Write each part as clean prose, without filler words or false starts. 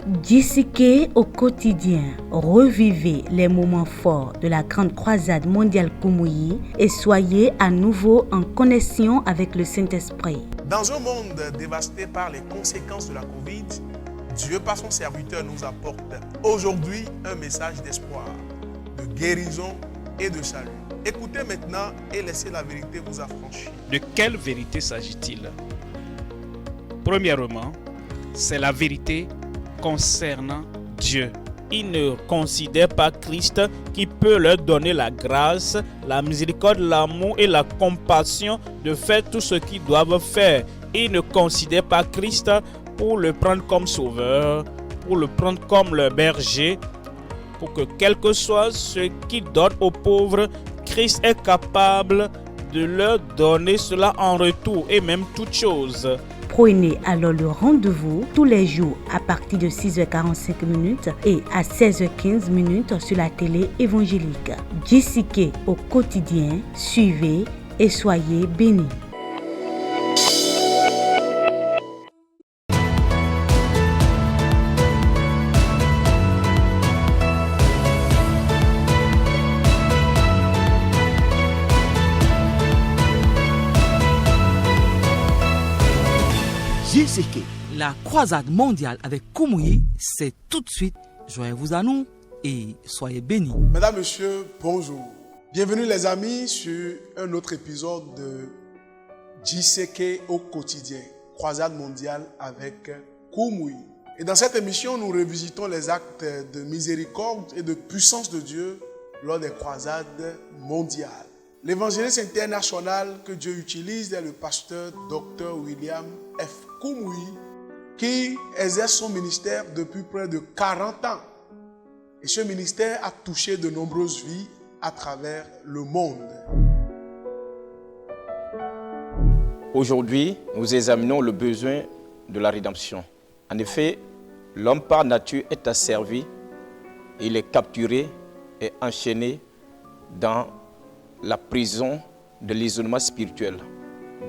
JCK au quotidien. Revivez les moments forts de la grande croisade mondiale Kumuyi et soyez à nouveau en connexion avec le Saint-Esprit. Dans un monde dévasté par les conséquences de la Covid, Dieu par son serviteur nous apporte aujourd'hui un message d'espoir, de guérison et de salut. Écoutez maintenant et laissez la vérité vous affranchir. De quelle vérité s'agit-il? Premièrement, c'est la vérité concernant Dieu. Ils ne considèrent pas Christ qui peut leur donner la grâce, la miséricorde, l'amour et la compassion de faire tout ce qu'ils doivent faire. Ils ne considèrent pas Christ pour le prendre comme sauveur, pour le prendre comme leur berger, pour que quel que soit ce qu'ils donnent aux pauvres, Christ est capable de leur donner cela en retour et même toutes choses. Prenez alors le rendez-vous tous les jours à partir de 6h45 et à 16h15 sur la télé évangélique. JCK au quotidien, suivez et soyez bénis. JCK, la croisade mondiale avec Kumuyi, c'est tout de suite. Joignez-vous à nous et soyez bénis. Mesdames, Messieurs, bonjour. Bienvenue les amis sur un autre épisode de JCK au quotidien, croisade mondiale avec Kumuyi. Et dans cette émission, nous revisitons les actes de miséricorde et de puissance de Dieu lors des croisades mondiales. L'évangéliste international que Dieu utilise est le pasteur Dr. William F. Kumuyi, qui exerce son ministère depuis près de 40 ans. Et ce ministère a touché de nombreuses vies à travers le monde. Aujourd'hui, nous examinons le besoin de la rédemption. En effet, l'homme par nature est asservi, il est capturé et enchaîné dans la prison de l'isolement spirituel,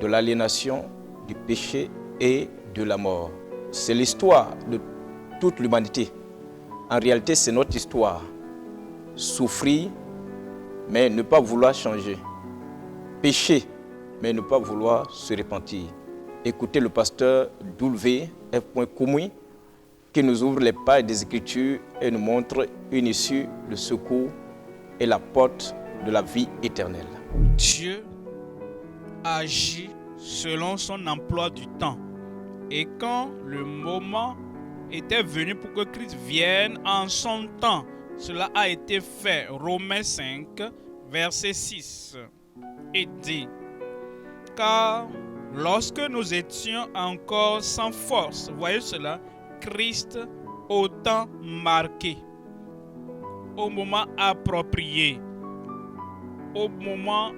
de l'aliénation, du péché et de la mort. C'est l'histoire de toute l'humanité. En réalité, c'est notre histoire. Souffrir, mais ne pas vouloir changer. Pécher, mais ne pas vouloir se repentir. Écoutez le pasteur W.F. Kumuyi qui nous ouvre les pages des Écritures et nous montre une issue, le secours et la porte de la vie éternelle. Dieu agit selon son emploi du temps. Et quand le moment était venu pour que Christ vienne en son temps, cela a été fait. Romains 5, verset 6. Et dit, car lorsque nous étions encore sans force, voyez cela, Christ au temps marqué, au moment approprié, au moment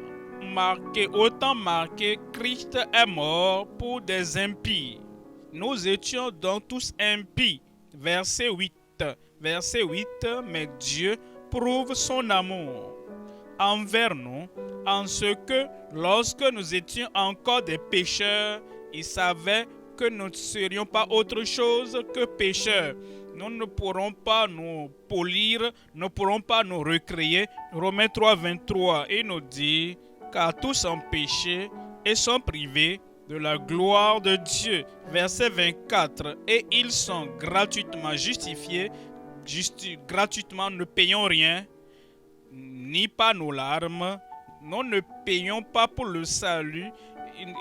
marqué, au temps marqué, Christ est mort pour des impies. Nous étions donc tous impies. Verset 8. Verset 8. Mais Dieu prouve son amour envers nous en ce que lorsque nous étions encore des pécheurs, il savait que nous ne serions pas autre chose que pécheurs. Nous ne pourrons pas nous polir, nous ne pourrons pas nous recréer. Romains 3, 23, il nous dit, car tous ont péché et sont privés de la gloire de Dieu. Verset 24, et ils sont gratuitement justifiés, gratuitement, ne payons rien, ni pas nos larmes, nous ne payons pas pour le salut,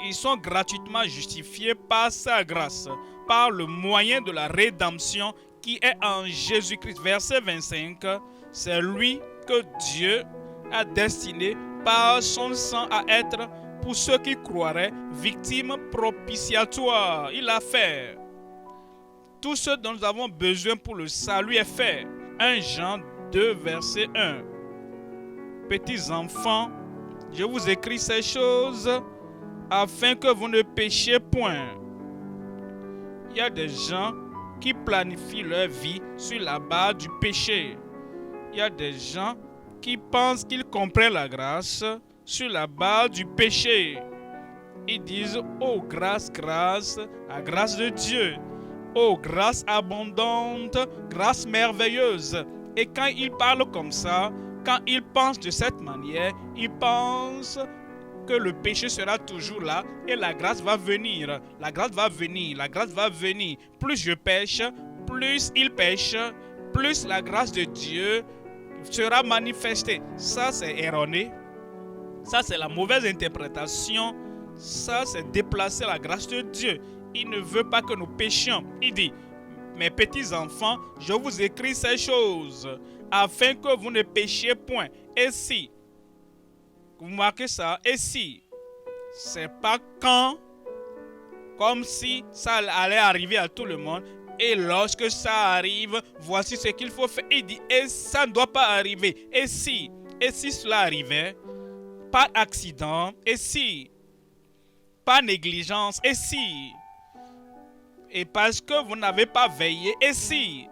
ils sont gratuitement justifiés par sa grâce, par le moyen de la rédemption qui est en Jésus-Christ. Verset 25, c'est lui que Dieu a destiné par son sang à être, pour ceux qui croiraient, victime propitiatoire. Il a fait. Tout ce dont nous avons besoin pour le salut est fait. 1 Jean 2, verset 1. Petits enfants, je vous écris ces choses afin que vous ne péchiez point. Il y a des gens qui planifient leur vie sur la base du péché. Il y a des gens qui pensent qu'ils comprennent la grâce sur la base du péché. Ils disent, oh grâce, grâce, la grâce de Dieu. Oh, grâce abondante, grâce merveilleuse. Et quand il parle comme ça, quand il pense de cette manière, il pense que le péché sera toujours là et la grâce va venir. La grâce va venir, la grâce va venir. Plus je pêche, plus il pêche, plus la grâce de Dieu sera manifestée. Ça, c'est erroné. Ça, c'est la mauvaise interprétation. Ça, c'est déplacer la grâce de Dieu. Il ne veut pas que nous péchions. Il dit, mes petits enfants, je vous écris ces choses afin que vous ne péchiez point. Et si, vous marquez ça, et si, c'est pas quand, comme si ça allait arriver à tout le monde. Et lorsque ça arrive, voici ce qu'il faut faire. Il dit, et ça ne doit pas arriver. Et si cela arrivait, pas accident, et si, pas négligence, et si, et parce que vous n'avez pas veillé, et si,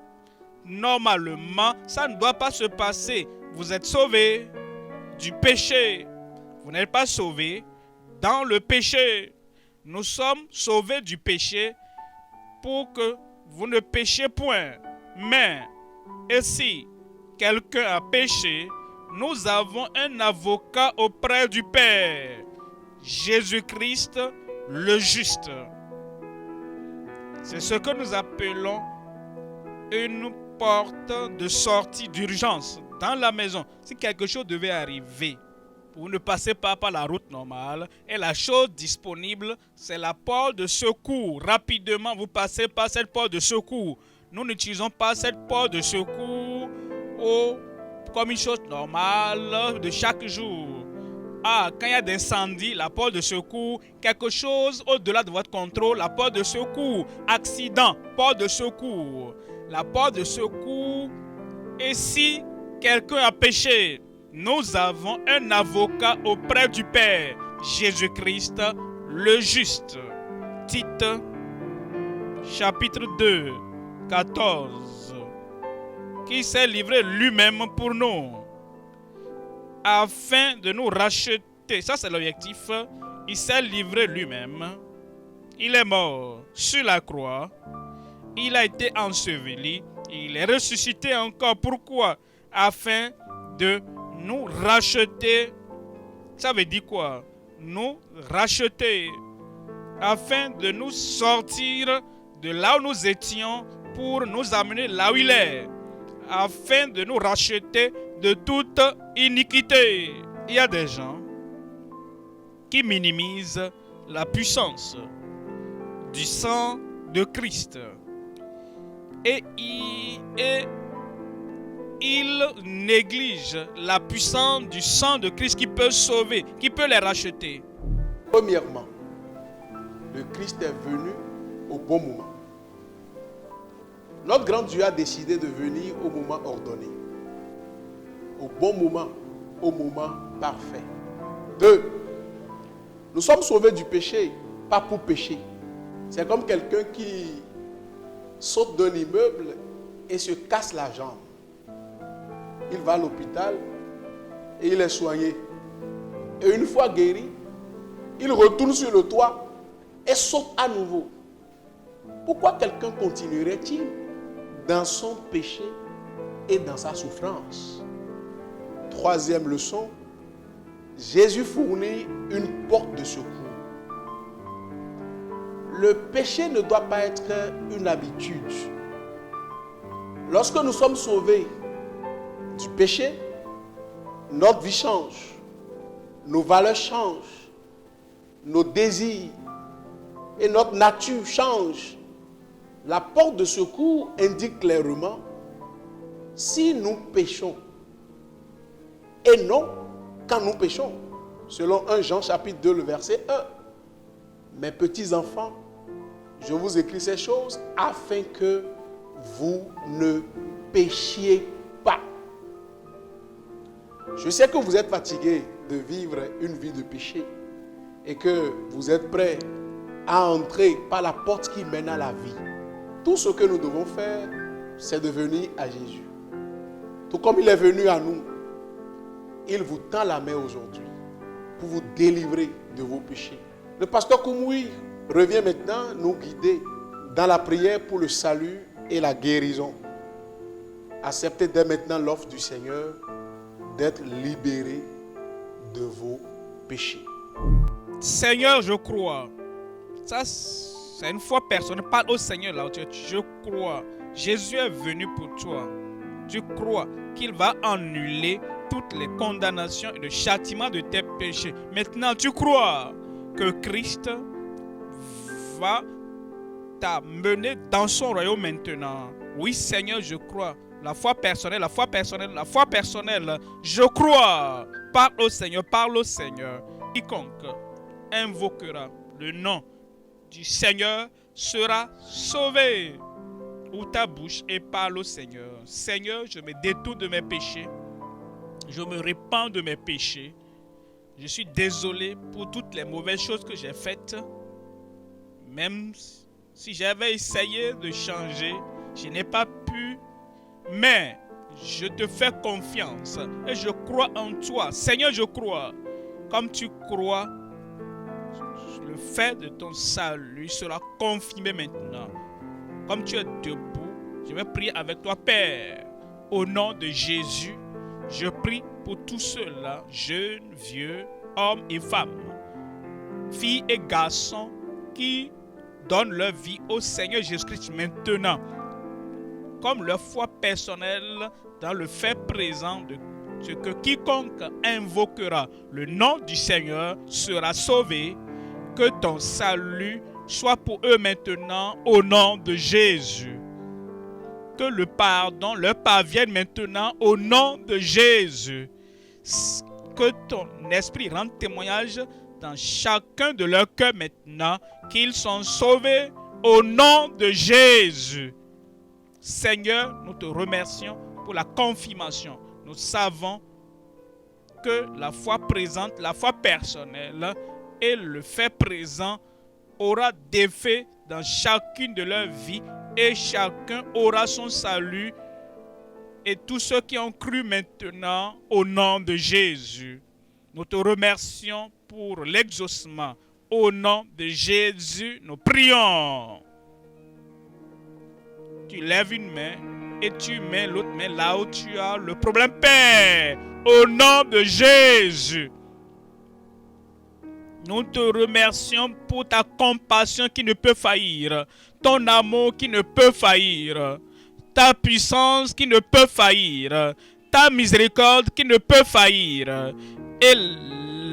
normalement, ça ne doit pas se passer. Vous êtes sauvés du péché. Vous n'êtes pas sauvés dans le péché. Nous sommes sauvés du péché pour que vous ne péchiez point. Mais, et si quelqu'un a péché, nous avons un avocat auprès du Père, Jésus-Christ le juste. C'est ce que nous appelons une porte de sortie d'urgence dans la maison. Si quelque chose devait arriver, vous ne passez pas par la route normale et la chose disponible, c'est la porte de secours. Rapidement, vous passez par cette porte de secours. Nous n'utilisons pas cette porte de secours comme une chose normale de chaque jour. Quand il y a des incendies, la porte de secours, quelque chose au-delà de votre contrôle, la porte de secours, accident, porte de secours. La porte de secours, et si quelqu'un a péché, nous avons un avocat auprès du Père, Jésus-Christ le juste. Tite, chapitre 2, 14. Qui s'est livré lui-même pour nous, afin de nous racheter. Ça, c'est l'objectif. Il s'est livré lui-même. Il est mort sur la croix. Il a été enseveli. Il est ressuscité encore. Pourquoi? Afin de nous racheter. Ça veut dire quoi? Nous racheter. Afin de nous sortir de là où nous étions pour nous amener là où il est. Afin de nous racheter de toute iniquité. Il y a des gens qui minimisent la puissance du sang de Christ. Et ils négligent la puissance du sang de Christ qui peut sauver, qui peut les racheter. Premièrement, le Christ est venu au bon moment. Notre grand Dieu a décidé de venir au moment ordonné. Au bon moment, au moment parfait. 2. Nous sommes sauvés du péché, pas pour pécher. C'est comme quelqu'un qui saute d'un immeuble et se casse la jambe. Il va à l'hôpital et il est soigné. Et une fois guéri, il retourne sur le toit et saute à nouveau. Pourquoi quelqu'un continuerait-il dans son péché et dans sa souffrance? Troisième leçon, Jésus fournit une porte de secours. Le péché ne doit pas être une habitude. Lorsque nous sommes sauvés du péché, notre vie change, nos valeurs changent, nos désirs et notre nature change. La porte de secours indique clairement si nous péchons et non quand nous péchons. Selon 1 Jean chapitre 2, le verset 1. Mes petits enfants, je vous écris ces choses afin que vous ne péchiez pas. Je sais que vous êtes fatigués de vivre une vie de péché et que vous êtes prêts à entrer par la porte qui mène à la vie. Tout ce que nous devons faire, c'est de venir à Jésus. Tout comme il est venu à nous, il vous tend la main aujourd'hui pour vous délivrer de vos péchés. Le pasteur Koumoui revient maintenant nous guider dans la prière pour le salut et la guérison. Acceptez dès maintenant l'offre du Seigneur d'être libéré de vos péchés. Seigneur, je crois. Ça, c'est une foi personnelle. Parle au Seigneur là où tu es. Je crois. Jésus est venu pour toi. Tu crois qu'il va annuler toutes les condamnations et le châtiment de tes péchés. Maintenant, tu crois que Christ va t'amener dans son royaume maintenant. Oui, Seigneur, je crois. La foi personnelle, la foi personnelle, la foi personnelle. Je crois. Parle au Seigneur, parle au Seigneur. Quiconque invoquera le nom du Seigneur sera sauvé. Ouvre ta bouche et parle au Seigneur. Seigneur, je me détourne de mes péchés. Je me répands de mes péchés. Je suis désolé pour toutes les mauvaises choses que j'ai faites. Même si j'avais essayé de changer, je n'ai pas pu. Mais je te fais confiance et je crois en toi. Seigneur, je crois. Comme tu crois, le fait de ton salut sera confirmé maintenant. Comme tu es debout, je vais prier avec toi, Père. Au nom de Jésus, je prie pour tous ceux-là, jeunes, vieux, hommes et femmes, filles et garçons, qui donnent leur vie au Seigneur Jésus-Christ maintenant, comme leur foi personnelle dans le fait présent de ce que quiconque invoquera le nom du Seigneur sera sauvé. Que ton salut soit pour eux maintenant au nom de Jésus. Que le pardon leur parvienne maintenant au nom de Jésus. Que ton esprit rende témoignage dans chacun de leurs cœurs maintenant qu'ils sont sauvés au nom de Jésus. Seigneur, nous te remercions pour la confirmation. Nous savons que la foi présente, la foi personnelle et le fait présent aura d'effet dans chacune de leurs vies et chacun aura son salut et tous ceux qui ont cru maintenant au nom de Jésus. Nous te remercions pour l'exaucement. Au nom de Jésus, nous prions. Tu lèves une main et tu mets l'autre main là où tu as le problème, Père. Au nom de Jésus. Nous te remercions pour ta compassion qui ne peut faillir, ton amour qui ne peut faillir, ta puissance qui ne peut faillir, ta miséricorde qui ne peut faillir, et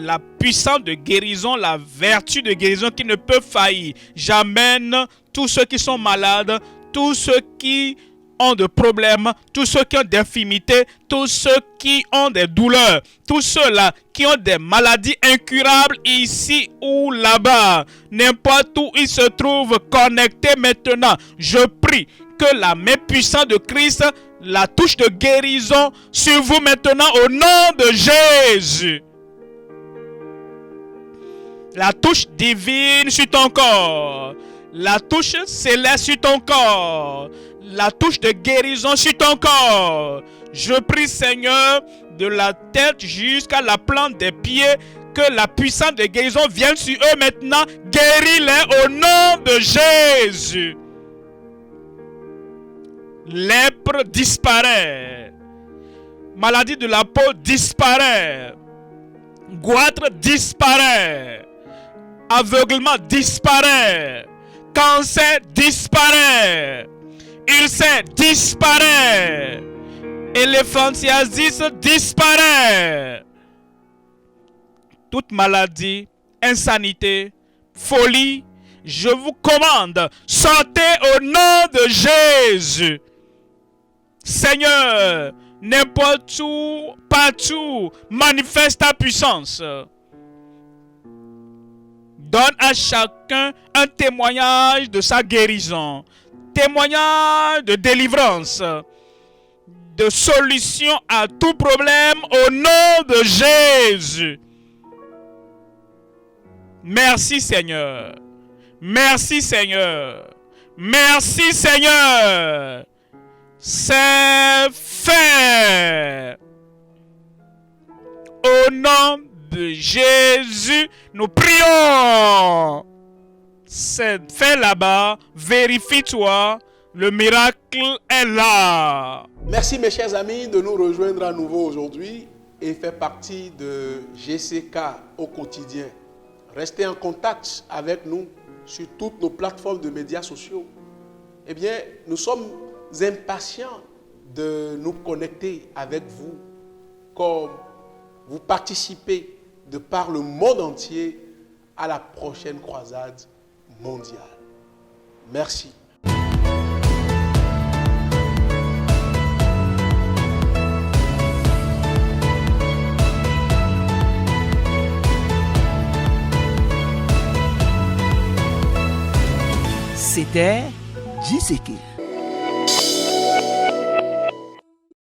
la puissance de guérison, la vertu de guérison qui ne peut faillir. J'amène tous ceux qui sont malades, tous ceux qui ont des problèmes, tous ceux qui ont des infirmités, tous ceux qui ont des douleurs, tous ceux-là qui ont des maladies incurables ici ou là-bas, n'importe où ils se trouvent connectés maintenant. Je prie que la main puissante de Christ, la touche de guérison sur vous maintenant au nom de Jésus. La touche divine sur ton corps, la touche céleste sur ton corps, la touche de guérison sur ton corps. Je prie, Seigneur, de la tête jusqu'à la plante des pieds, que la puissance de guérison vienne sur eux maintenant. Guéris-les au nom de Jésus. Lèpre disparaît. Maladie de la peau disparaît. Goitre disparaît. Aveuglement disparaît. Cancer disparaît. Ulcère disparaît. Éléphantiasis disparaît. Toute maladie, insanité, folie, je vous commande, sortez au nom de Jésus. Seigneur, n'importe où, partout, manifeste ta puissance. Donne à chacun un témoignage de sa guérison, témoignage de délivrance, de solution à tout problème au nom de Jésus. Merci Seigneur. Merci Seigneur. Merci Seigneur. C'est fait. Au nom de Jésus, nous prions. c'est fait là-bas. Vérifie-toi, le miracle est là. Merci mes chers amis de nous rejoindre à nouveau aujourd'hui et faire partie de GCK au quotidien. Restez en contact avec nous sur toutes nos plateformes de médias sociaux. Eh bien, nous sommes impatients de nous connecter avec vous, comme vous participez de par le monde entier à la prochaine croisade mondiale. Merci. C'était JCK.